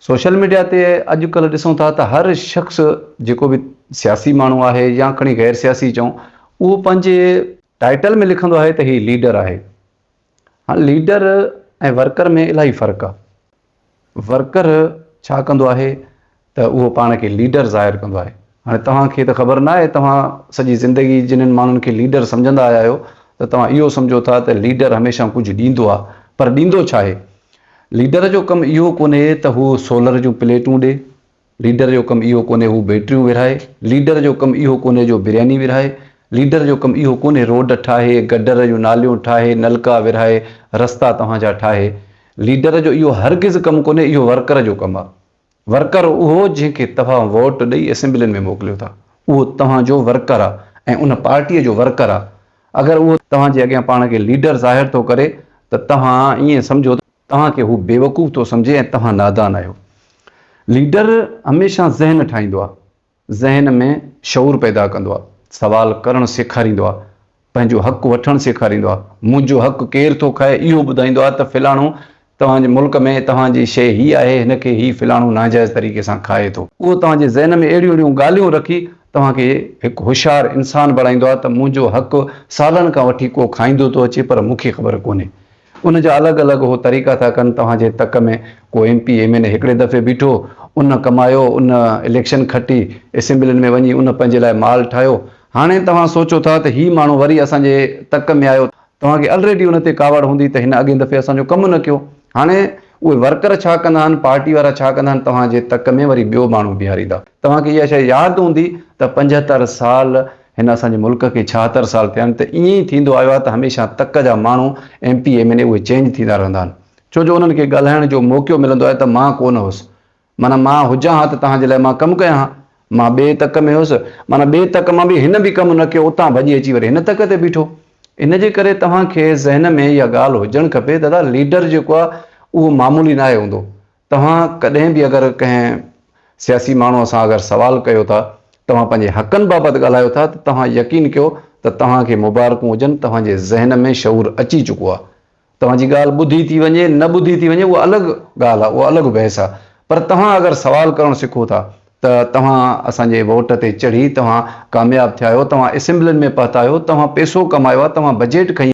Social media ते अॼुकल्ह ॾिसूं था त हर शख़्स जेको बि सियासी माण्हू आहे या खणी गैर सियासी चऊं, उहो पंहिंजे टाइटल में लिखंदो आहे त हीउ लीडर आहे। हाणे लीडर ऐं वर्कर में इलाही फ़र्क़ु आहे। वर्कर छा कंदो आहे त उहो पाण खे लीडर ज़ाहिर कंदो आहे। हाणे तव्हांखे त ख़बर न आहे, तव्हां सॼी ज़िंदगी जिन्हनि माण्हुनि खे लीडर सम्झंदा आया आहियो त तव्हां इहो सम्झो था त लीडर हमेशह कुझु ॾींदो आहे, पर ॾींदो छा आहे? लीडर जो कमु इहो कोन्हे त हू सोलर जूं प्लेटूं ॾे, लीडर जो कमु इहो कोन्हे हू बैटरियूं विरहाए, लीडर जो कमु इहो कोन्हे जो बिरयानी विरहाए, लीडर जो कमु इहो कोन्हे रोड ठाहे, गडर जूं नालियूं ठाहे, नलका विरहाए, रस्ता तव्हांजा ठाहे। लीडर जो इहो हरगिज़ कमु कोन्हे, इहो वर्कर जो कमु आहे। वर्कर उहो जंहिंखे तव्हां वोट ॾेई असेंबलियुनि में मोकिलियो था, उहो तव्हांजो वर्कर आहे ऐं उन पार्टीअ जो वर्कर आहे। अगरि उहो तव्हांजे अॻियां पाण खे लीडर ज़ाहिर थो करे त तव्हां ईअं सम्झो तव्हांखे हू बेवकूफ़ थो सम्झे ऐं तव्हां नादान आहियो। लीडर हमेशह ज़हन ठाहींदो आहे, ज़हन में शऊर पैदा कंदो आहे, सवाल करणु सेखारींदो आहे, पंहिंजो हक़ु वठणु सेखारींदो आहे। मुंहिंजो हक़ु केरु थो खाए इहो ॿुधाईंदो आहे त फ़िलाणो तव्हांजे मुल्क में तव्हांजी शइ हीअ आहे, हिनखे हीअ फ़िलाणो नाजाइज़ तरीक़े सां खाए थो। उहो तव्हांजे ज़हन में अहिड़ियूं अहिड़ियूं ॻाल्हियूं रखी तव्हांखे हिकु होशियारु इंसानु बणाईंदो आहे त मुंहिंजो हक़ु सालनि खां वठी को खाईंदो थो अचे पर मूंखे ख़बर कोन्हे। उन जा अलॻि अलॻि उहो तरीक़ा था कनि। तव्हांजे तक में को MP MN हिकिड़े दफ़े बीठो, उन कमायो, उन इलेक्शन खटी, असेंबलियुनि में वञी उन पंहिंजे लाइ माल ठाहियो। हाणे तव्हां सोचो था त हीउ माण्हू वरी असांजे तक में आयो, तव्हांखे ऑलरेडी उन ते कावड़ हूंदी त हिन अॻे दफ़े असांजो कमु न कयो। हाणे उहे वर्कर छा कंदा आहिनि, पार्टी वारा छा कंदा आहिनि, तव्हांजे तक में वरी ॿियो माण्हू बीहारींदा। तव्हांखे इहा शइ यादि हूंदी त 75 साल हिन असांजे मुल्क खे 76 साल थिया आहिनि त ईअं ई थींदो आयो आहे त हमेशह तक जा माण्हू MP MN उहे चेंज थींदा रहंदा आहिनि, छो जो उन्हनि खे ॻाल्हाइण जो मौक़ो मिलंदो आहे त मां कोन हुउसि, माना मां हुजां हा त तव्हांजे लाइ मां कमु कयां हा, मां ॿिए तक में हुउसि, माना ॿिए तक मां बि हिन बि कमु न कयो, उतां भॼी अची वरी हिन तक ते बीठो। इन जे करे तव्हांखे ज़हन में इहा ॻाल्हि हुजणु खपे दादा, लीडर जेको आहे उहो मामूली न आहे हूंदो। तव्हां कॾहिं बि अगरि कंहिं सियासी माण्हूअ सां अगरि सवाल कयो था, तव्हां पंहिंजे हक़नि बाबति ॻाल्हायो था त तव्हां यकीन कयो त तव्हांखे मुबारकूं हुजनि, तव्हांजे ज़हन में शऊर अची चुको आहे। तव्हांजी ॻाल्हि ॿुधी थी वञे न ॿुधी थी वञे उहा अलॻि ॻाल्हि आहे, उहा अलॻि बहस आहे, पर तव्हां अगरि सवाल करणु सिखो था त तव्हां असांजे वोट ते चढ़ी तव्हां कामयाबु थिया आहियो, तव्हां असेंबलियुनि में पहुता आहियो, तव्हां पैसो कमायो आहे, तव्हां बजट खई